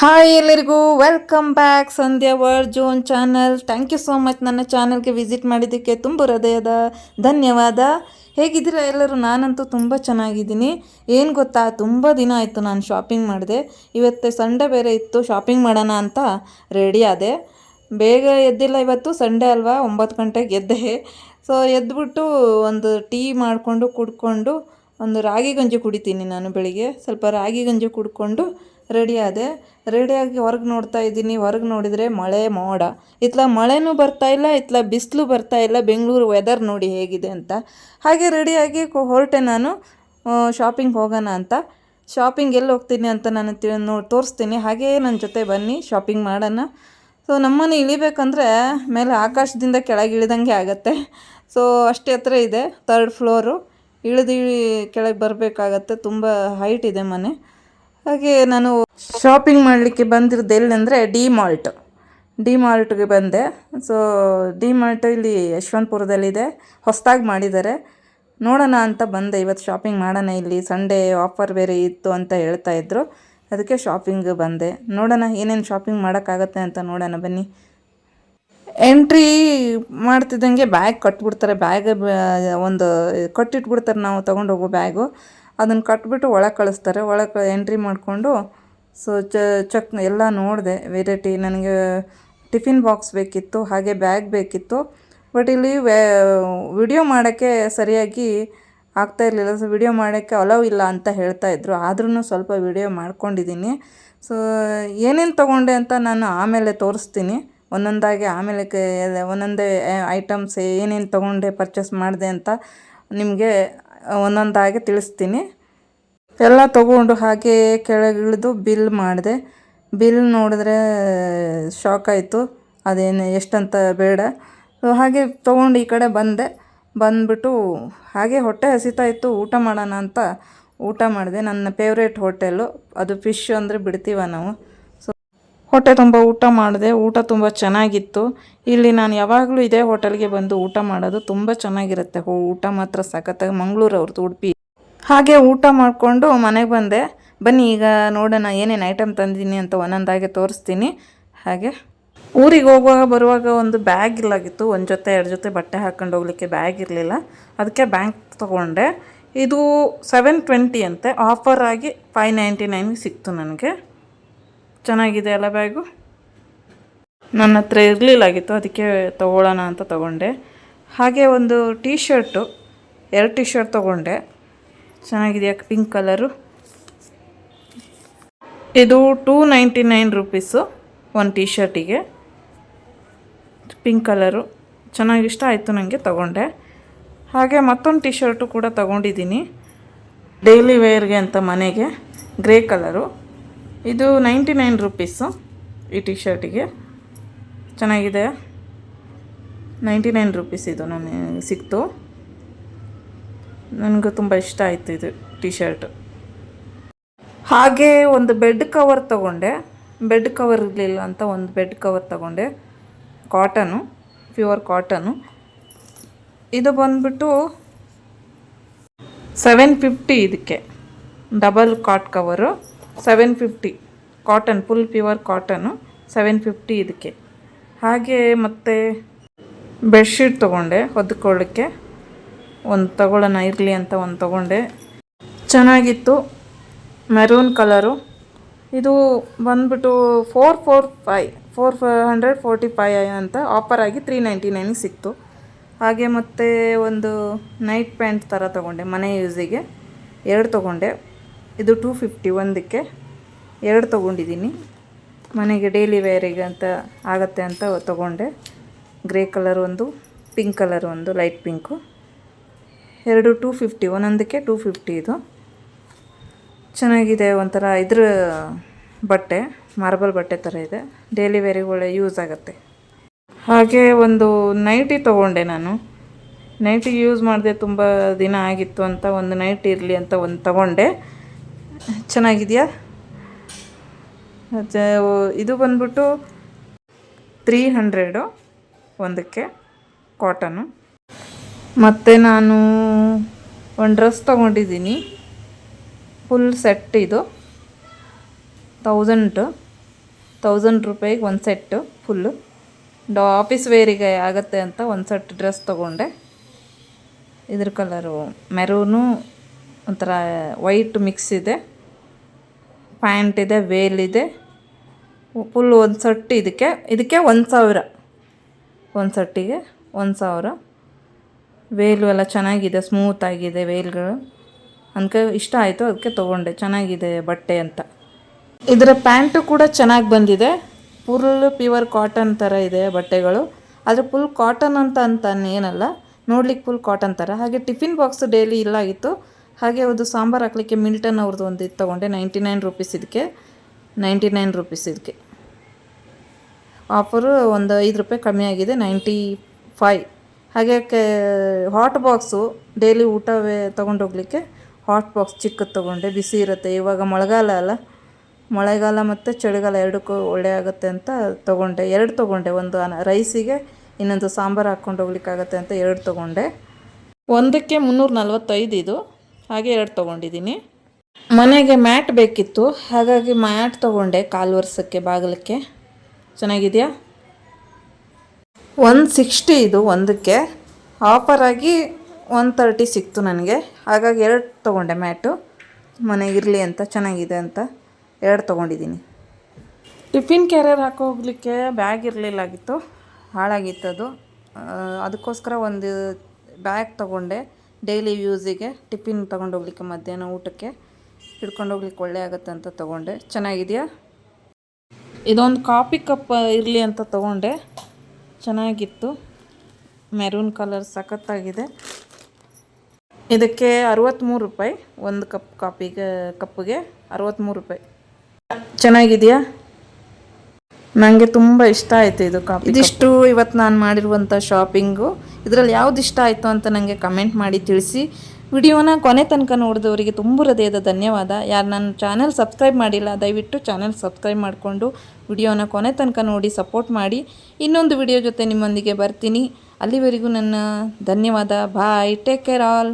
Hi ಎಲ್ಲರಿಗೂ welcome back Sandhya world zone channel. Thank you so much ನನ್ನ ಚಾನಲ್ಗೆ visit ಮಾಡಿದ್ದಕ್ಕೆ ತುಂಬ ಹೃದಯದ ಧನ್ಯವಾದ. ಹೇಗಿದ್ದೀರಾ ಎಲ್ಲರೂ? ನಾನಂತೂ ತುಂಬ ಚೆನ್ನಾಗಿದ್ದೀನಿ. ಏನು ಗೊತ್ತಾ, ತುಂಬ ದಿನ ಆಯಿತು ನಾನು ಶಾಪಿಂಗ್ ಮಾಡಿದೆ. ಇವತ್ತು ಸಂಡೇ ಬೇರೆ ಇತ್ತು, ಶಾಪಿಂಗ್ ಮಾಡೋಣ ಅಂತ ರೆಡಿ ಆದೆ. ಬೇಗ ಎದ್ದಿಲ್ಲ, ಇವತ್ತು ಸಂಡೇ ಅಲ್ವಾ, 9 ಗಂಟೆಗೆ ಎದ್ದೆ. ಸೊ ಎದ್ಬಿಟ್ಟು ಒಂದು ಟೀ ಮಾಡಿಕೊಂಡು ಕುಡ್ಕೊಂಡು ಒಂದು ರಾಗಿ ಗಂಜಿ ಕುಡಿತೀನಿ ನಾನು ಬೆಳಿಗ್ಗೆ. ಸ್ವಲ್ಪ ರಾಗಿ ಗಂಜಿ ಕುಡ್ಕೊಂಡು ರೆಡಿ ಆದೆ. ರೆಡಿಯಾಗಿ ಹೊರಗೆ ನೋಡ್ತಾ ಇದ್ದೀನಿ. ಹೊರಗೆ ನೋಡಿದರೆ ಮಳೆ ಮೋಡ, ಇತ್ಲ ಮಳೆನೂ ಬರ್ತಾಯಿಲ್ಲ, ಇತ್ಲ ಬಿಸಿಲು ಬರ್ತಾಯಿಲ್ಲ. ಬೆಂಗಳೂರು ವೆದರ್ ನೋಡಿ ಹೇಗಿದೆ ಅಂತ. ಹಾಗೆ ರೆಡಿಯಾಗಿ ಹೊರಟೆ ನಾನು ಶಾಪಿಂಗ್ ಹೋಗೋಣ ಅಂತ. ಶಾಪಿಂಗ್ ಎಲ್ಲಿ ಹೋಗ್ತೀನಿ ಅಂತ ನಾನು ತೋರಿಸ್ತೀನಿ. ಹಾಗೇ ನನ್ನ ಜೊತೆ ಬನ್ನಿ, ಶಾಪಿಂಗ್ ಮಾಡೋಣ. ಸೊ ನಮ್ಮನೆ ಇಳಿಬೇಕಂದ್ರೆ ಮೇಲೆ ಆಕಾಶದಿಂದ ಕೆಳಗೆ ಇಳಿದಂಗೆ ಆಗುತ್ತೆ. ಸೊ ಅಷ್ಟು ಎತ್ತರ ಇದೆ, 3rd ಫ್ಲೋರು. ಇಳಿದು ಕೆಳಗೆ ಬರಬೇಕಾಗತ್ತೆ, ತುಂಬ ಹೈಟ್ ಇದೆ ಮನೆ. ಹಾಗೆ ನಾನು ಶಾಪಿಂಗ್ ಮಾಡಲಿಕ್ಕೆ ಬಂದಿರೋದು ಎಲ್ಲಂದರೆ ಡಿ ಮಾರ್ಟ್ಗೆ ಬಂದೆ. ಸೊ ಡಿ ಮಾರ್ಟ್ ಇಲ್ಲಿ ಯಶವಂತಪುರದಲ್ಲಿದೆ, ಹೊಸದಾಗಿ ಮಾಡಿದ್ದಾರೆ. ನೋಡೋಣ ಅಂತ ಬಂದೆ, ಇವತ್ತು ಶಾಪಿಂಗ್ ಮಾಡೋಣ, ಇಲ್ಲಿ ಸಂಡೇ ಆಫರ್ ಬೇರೆ ಇತ್ತು ಅಂತ ಹೇಳ್ತಾಯಿದ್ರು. ಅದಕ್ಕೆ ಶಾಪಿಂಗ್ ಬಂದೆ. ನೋಡೋಣ ಏನೇನು ಶಾಪಿಂಗ್ ಮಾಡೋಕ್ಕಾಗತ್ತೆ ಅಂತ ನೋಡೋಣ ಬನ್ನಿ. ಎಂಟ್ರಿ ಮಾಡ್ತಿದ್ದಂಗೆ ಬ್ಯಾಗ್ ಕಟ್ಬಿಡ್ತಾರೆ. ಒಂದು ಕಟ್ಟಿಟ್ಬಿಡ್ತಾರೆ, ನಾವು ತೊಗೊಂಡು ಹೋಗೋ ಬ್ಯಾಗು. ಅದನ್ನು ಕಟ್ಬಿಟ್ಟು ಒಳಗೆ ಕಳಿಸ್ತಾರೆ. ಒಳಗೆ ಎಂಟ್ರಿ ಮಾಡಿಕೊಂಡು ಸೊ ಚೆಕ್ ಎಲ್ಲ ನೋಡಿದೆ. ವೆರೈಟಿ ನನಗೆ ಟಿಫಿನ್ ಬಾಕ್ಸ್ ಬೇಕಿತ್ತು, ಹಾಗೆ ಬ್ಯಾಗ್ ಬೇಕಿತ್ತು. ಬಟ್ ಇಲ್ಲಿ ವಿಡಿಯೋ ಮಾಡೋಕ್ಕೆ ಸರಿಯಾಗಿ ಆಗ್ತಾಯಿರಲಿಲ್ಲ. ಸೊ ವಿಡಿಯೋ ಮಾಡೋಕ್ಕೆ ಅಲೌ ಇಲ್ಲ ಅಂತ ಹೇಳ್ತಾಯಿದ್ರು. ಆದ್ರೂ ಸ್ವಲ್ಪ ವಿಡಿಯೋ ಮಾಡ್ಕೊಂಡಿದ್ದೀನಿ. ಸೊ ಏನೇನು ತೊಗೊಂಡೆ ಅಂತ ನಾನು ಆಮೇಲೆ ತೋರಿಸ್ತೀನಿ ಒಂದೊಂದಾಗಿ. ಆಮೇಲೆ ಒಂದೊಂದೇ ಐಟಮ್ಸ್ ಏನೇನು ತೊಗೊಂಡೆ, ಪರ್ಚೇಸ್ ಮಾಡಿದೆ ಅಂತ ನಿಮಗೆ ಒಂದೊಂದಾಗಿ ತಿಳಿಸ್ತೀನಿ. ಎಲ್ಲ ತೊಗೊಂಡು ಹಾಗೆ ಕೆಳಗಿಳಿದು ಬಿಲ್ ಮಾಡಿದೆ. ಬಿಲ್ ನೋಡಿದ್ರೆ ಶಾಕ್ ಆಯಿತು, ಅದೇನು ಎಷ್ಟಂತ ಬೇಡ. ಹಾಗೆ ತೊಗೊಂಡು ಈ ಕಡೆ ಬಂದುಬಿಟ್ಟು ಹಾಗೆ ಹೊಟ್ಟೆ ಹಸಿತಾ ಇತ್ತು, ಊಟ ಮಾಡೋಣ ಅಂತ ಊಟ ಮಾಡಿದೆ. ನನ್ನ ಫೇವ್ರೇಟ್ ಹೋಟೆಲು ಅದು, ಫಿಶ್ ಅಂದರೆ ಬಿಡ್ತೀವ ನಾವು. ಸೊ ಹೊಟ್ಟೆ ತುಂಬ ಊಟ ಮಾಡಿದೆ. ಊಟ ತುಂಬ ಚೆನ್ನಾಗಿತ್ತು. ಇಲ್ಲಿ ನಾನು ಯಾವಾಗಲೂ ಇದೇ ಹೋಟೆಲ್ಗೆ ಬಂದು ಊಟ ಮಾಡೋದು, ತುಂಬ ಚೆನ್ನಾಗಿರುತ್ತೆ ಊಟ ಮಾತ್ರ ಸಖತ್ತಾಗಿ. ಮಂಗಳೂರು ಅವ್ರದ್ದು, ಉಡುಪಿ. ಹಾಗೆ ಊಟ ಮಾಡಿಕೊಂಡು ಮನೆಗೆ ಬಂದೆ. ಬನ್ನಿ ಈಗ ನೋಡೋಣ ಏನೇನು ಐಟಮ್ ತಂದಿದ್ದೀನಿ ಅಂತ ಒಂದೊಂದಾಗಿ ತೋರಿಸ್ತೀನಿ. ಹಾಗೆ ಊರಿಗೆ ಹೋಗುವಾಗ ಬರುವಾಗ ಒಂದು ಬ್ಯಾಗ್ ಇಲ್ಲಾಗಿತ್ತು, ಒಂದು ಜೊತೆ 2 ಜೊತೆ ಬಟ್ಟೆ ಹಾಕ್ಕೊಂಡು ಹೋಗ್ಲಿಕ್ಕೆ ಬ್ಯಾಗ್ ಇರಲಿಲ್ಲ. ಅದಕ್ಕೆ ಬ್ಯಾಗ್ ತೊಗೊಂಡೆ. ಇದು 720 ಅಂತೆ, ಆಫರ್ ಆಗಿ 599 ಸಿಕ್ತು ನನಗೆ. ಚೆನ್ನಾಗಿದೆ ಅಲ್ಲ ಬ್ಯಾಗು. ನನ್ನ ಹತ್ರ ಇರಲಿಲ್ಲಾಗಿತ್ತು, ಅದಕ್ಕೆ ತೊಗೊಳ್ಳೋಣ ಅಂತ ತೊಗೊಂಡೆ. ಹಾಗೆ ಒಂದು ಟೀ ಶರ್ಟು, 2 ಟೀ ಶರ್ಟ್ ತೊಗೊಂಡೆ. ಚೆನ್ನಾಗಿದೆಯಾ, ಪಿಂಕ್ ಕಲರು. ಇದು 299 ರುಪೀಸು ಒಂದು ಟೀ ಶರ್ಟಿಗೆ, ಪಿಂಕ್ ಕಲರು. ಚೆನ್ನಾಗಿ ಇಷ್ಟ ಆಯಿತು ನನಗೆ, ತೊಗೊಂಡೆ. ಹಾಗೆ ಮತ್ತೊಂದು ಟೀ ಶರ್ಟು ಕೂಡ ತೊಗೊಂಡಿದ್ದೀನಿ, ಡೈಲಿ ವೇರ್ಗೆ ಅಂತ ಮನೆಗೆ, ಗ್ರೇ ಕಲರು. ಇದು 99 ರುಪೀಸು ಈ ಟೀ ಶರ್ಟಿಗೆ. ಚೆನ್ನಾಗಿದೆ, 99 ರುಪೀಸ್ ಇದು ನನಗೆ ಸಿಕ್ತು. ನನಗೂ ತುಂಬ ಇಷ್ಟ ಆಯಿತು ಇದು ಟೀ ಶರ್ಟು. ಹಾಗೆ ಒಂದು ಬೆಡ್ ಕವರ್ ತೊಗೊಂಡೆ. ಬೆಡ್ ಕವರ್ ಇರಲಿಲ್ಲ ಅಂತ ಒಂದು ಬೆಡ್ ಕವರ್ ತೊಗೊಂಡೆ, ಕಾಟನು, ಪ್ಯೂರ್ ಕಾಟನು. ಇದು ಬಂದ್ಬಿಟ್ಟು 750 ಇದಕ್ಕೆ, double cot cover 750. Cotton, full pure cotton, 750 ಇದಕ್ಕೆ. ಹಾಗೆ ಮತ್ತು ಬೆಡ್ಶೀಟ್ ತೊಗೊಂಡೆ ಹೊದ್ಕೊಳ್ಳೋಕ್ಕೆ. ಒಂದು ತೊಗೊಳ್ಳೋಣ ಇರಲಿ ಅಂತ ಒಂದು ತೊಗೊಂಡೆ. ಚೆನ್ನಾಗಿತ್ತು, ಮೆರೂನ್ ಕಲರು. ಇದು ಬಂದ್ಬಿಟ್ಟು 445 ಅಂತ ಆಫರ್ ಆಗಿ 399 ಸಿಕ್ತು. ಹಾಗೆ ಮತ್ತು ಒಂದು ನೈಟ್ ಪ್ಯಾಂಟ್ ಥರ ತೊಗೊಂಡೆ, ಮನೆ ಯೂಸಿಗೆ 2 ತೊಗೊಂಡೆ. ಇದು 250 ಒಂದಕ್ಕೆ, 2 ತೊಗೊಂಡಿದ್ದೀನಿ. ಮನೆಗೆ ಡೈಲಿ ವೇರಿಗೆ ಅಂತ ಆಗುತ್ತೆ ಅಂತ ತೊಗೊಂಡೆ. ಗ್ರೇ ಕಲರ್ ಒಂದು, ಪಿಂಕ್ ಕಲರ್ ಒಂದು, ಲೈಟ್ ಪಿಂಕು. 2 250, ಒಂದೊಂದಕ್ಕೆ 250. ಇದು ಚೆನ್ನಾಗಿದೆ, ಒಂಥರ ಇದ್ರ ಬಟ್ಟೆ, ಮಾರ್ಬಲ್ ಬಟ್ಟೆ ಥರ ಇದೆ. ಡೈಲಿ ವೇರಿಗೆ ಒಳ್ಳೆ ಯೂಸ್ ಆಗುತ್ತೆ. ಹಾಗೆ ಒಂದು ನೈಟಿ ತೊಗೊಂಡೆ ನಾನು. ನೈಟಿ ಯೂಸ್ ಮಾಡಿದೆ, ತುಂಬ ದಿನ ಆಗಿತ್ತು ಅಂತ ಒಂದು ನೈಟಿ ಇರಲಿ ಅಂತ ಒಂದು ತೊಗೊಂಡೆ. ಚೆನ್ನಾಗಿದೆಯಾ? ಇದು ಬಂದ್ಬಿಟ್ಟು 300 ಒಂದಕ್ಕೆ, ಕಾಟನು. ಮತ್ತು ನಾನು ಒಂದು ಡ್ರೆಸ್ ತೊಗೊಂಡಿದ್ದೀನಿ, ಫುಲ್ ಸೆಟ್. ಇದು 1000 ₹1000 ಒಂದು ಸೆಟ್ಟು ಫುಲ್ಲು. ಆಫೀಸ್ ವೇರಿಗೆ ಆಗುತ್ತೆ ಅಂತ ಒಂದು ಸೆಟ್ ಡ್ರೆಸ್ ತೊಗೊಂಡೆ. ಇದ್ರ ಕಲರು ಮೆರೂನು ಒಂಥರ ವೈಟ್ ಮಿಕ್ಸ್ ಇದೆ. ಪ್ಯಾಂಟ್ ಇದೆ, ವೇಲ್ ಇದೆ, ಫುಲ್ ಒಂದು ಸೆಟ್. ಇದಕ್ಕೆ 1000, ಒಂದು ಸೆಟ್ಟಿಗೆ 1000. ವೇಲು ಎಲ್ಲ ಚೆನ್ನಾಗಿದೆ, ಸ್ಮೂತಾಗಿದೆ ವೇಲ್ಗಳು. ಅದಕ್ಕೆ ಇಷ್ಟ ಆಯಿತು, ಅದಕ್ಕೆ ತೊಗೊಂಡೆ. ಚೆನ್ನಾಗಿದೆ ಬಟ್ಟೆ ಅಂತ. ಇದರ ಪ್ಯಾಂಟು ಕೂಡ ಚೆನ್ನಾಗಿ ಬಂದಿದೆ. ಫುಲ್ ಪ್ಯೂರ್ ಕಾಟನ್ ಥರ ಇದೆ ಬಟ್ಟೆಗಳು. ಆದರೆ ಫುಲ್ ಕಾಟನ್ ಅಂತ ಏನಲ್ಲ, ನೋಡ್ಲಿಕ್ಕೆ ಫುಲ್ ಕಾಟನ್ ಥರ. ಹಾಗೆ ಟಿಫಿನ್ ಬಾಕ್ಸ್ ಡೈಲಿ ಇಲ್ಲಾಗಿತ್ತು. ಹಾಗೆ ಅದು ಸಾಂಬಾರು ಹಾಕ್ಲಿಕ್ಕೆ ಮಿಲ್ಟನ್ ಅವ್ರದ್ದು ಒಂದು ಇದು ತೊಗೊಂಡೆ. ₹99 ಇದಕ್ಕೆ. ₹99 ಇದಕ್ಕೆ. ಆಫರು ಒಂದು ₹5 ಕಮ್ಮಿ ಆಗಿದೆ, 95. ಹಾಗೆ ಹಾಟ್ ಬಾಕ್ಸು ಡೈಲಿ ಊಟವೇ ತೊಗೊಂಡೋಗ್ಲಿಕ್ಕೆ ಹಾಟ್ ಬಾಕ್ಸ್ ಚಿಕ್ಕದು ತೊಗೊಂಡೆ. ಬಿಸಿ ಇರುತ್ತೆ, ಇವಾಗ ಮಳೆಗಾಲ ಅಲ್ಲ, ಮಳೆಗಾಲ ಮತ್ತು ಚಳಿಗಾಲ ಎರಡಕ್ಕೂ ಒಳ್ಳೆ ಆಗುತ್ತೆ ಅಂತ ತೊಗೊಂಡೆ. 2 ತೊಗೊಂಡೆ, ಒಂದು ರೈಸಿಗೆ, ಇನ್ನೊಂದು ಸಾಂಬಾರು ಹಾಕ್ಕೊಂಡು ಹೋಗ್ಲಿಕ್ಕಾಗತ್ತೆ ಅಂತ 2 ತೊಗೊಂಡೆ. ಒಂದಕ್ಕೆ $345 ಇದು. ಹಾಗೆ 2 ತೊಗೊಂಡಿದ್ದೀನಿ. ಮನೆಗೆ ಮ್ಯಾಟ್ ಬೇಕಿತ್ತು, ಹಾಗಾಗಿ ಮ್ಯಾಟ್ ತೊಗೊಂಡೆ. ಕಾಲು ವರ್ಷಕ್ಕೆ ಬಾಗಿಲಕ್ಕೆ. ಚೆನ್ನಾಗಿದೆಯಾ? $160 ಇದು ಒಂದಕ್ಕೆ. ಆಫರಾಗಿ $130 ಸಿಕ್ತು ನನಗೆ. ಹಾಗಾಗಿ 2 ತೊಗೊಂಡೆ ಮ್ಯಾಟು. ಮನೆಗಿರಲಿ ಅಂತ, ಚೆನ್ನಾಗಿದೆ ಅಂತ 2 ತೊಗೊಂಡಿದ್ದೀನಿ. ಟಿಫಿನ್ ಕ್ಯಾರಿಯರ್ ಹಾಕೋಗ್ಲಿಕ್ಕೆ ಬ್ಯಾಗ್ ಇರಲಿಲ್ಲಾಗಿತ್ತು, ಹಾಳಾಗಿತ್ತದು. ಅದಕ್ಕೋಸ್ಕರ ಒಂದು ಬ್ಯಾಗ್ ತೊಗೊಂಡೆ. ಡೈಲಿ ಯೂಸಿಗೆ ಟಿಫಿನ್ ತೊಗೊಂಡೋಗ್ಲಿಕ್ಕೆ, ಮಧ್ಯಾಹ್ನ ಊಟಕ್ಕೆ ಹಿಡ್ಕೊಂಡೋಗ್ಲಿಕ್ಕೆ ಒಳ್ಳೆ ಆಗುತ್ತೆ ಅಂತ ತೊಗೊಂಡೆ. ಚೆನ್ನಾಗಿದೆಯಾ? ಇದೊಂದು ಕಾಫಿ ಕಪ್ ಇರಲಿ ಅಂತ ತೊಗೊಂಡೆ. ಚೆನ್ನಾಗಿತ್ತು, ಮೆರೂನ್ ಕಲರ್ ಸಖತ್ತಾಗಿದೆ. ಇದಕ್ಕೆ ₹63. ಒಂದು ಕಪ್ಪಿಗೆ ₹63. ಚೆನ್ನಾಗಿದೆಯಾ? ನನಗೆ ತುಂಬ ಇಷ್ಟ ಆಯಿತು ಇದು ಕಾಫಿ. ಇದಿಷ್ಟು ಇವತ್ತು ನಾನು ಮಾಡಿರುವಂಥ ಶಾಪಿಂಗು. ಇದರಲ್ಲಿ ಯಾವ್ದು ಇಷ್ಟ ಆಯಿತು ಅಂತ ನನಗೆ ಕಮೆಂಟ್ ಮಾಡಿ ತಿಳಿಸಿ. ವಿಡಿಯೋನ ಕೊನೆ ತನಕ ನೋಡಿದವರಿಗೆ ತುಂಬ ಹೃದಯದ ಧನ್ಯವಾದ. ಯಾರು ನನ್ನ ಚಾನಲ್ ಸಬ್ಸ್ಕ್ರೈಬ್ ಮಾಡಿಲ್ಲ, ದಯವಿಟ್ಟು ಚಾನಲ್ ಸಬ್ಸ್ಕ್ರೈಬ್ ಮಾಡಿಕೊಂಡು ವಿಡಿಯೋನ ಕೊನೆ ತನಕ ನೋಡಿ ಸಪೋರ್ಟ್ ಮಾಡಿ. ಇನ್ನೊಂದು ವಿಡಿಯೋ ಜೊತೆ ನಿಮ್ಮೊಂದಿಗೆ ಬರ್ತೀನಿ. ಅಲ್ಲಿವರೆಗೂ ನನ್ನ ಧನ್ಯವಾದ. ಬಾಯ್, ಟೇಕ್ ಕೇರ್ ಆಲ್.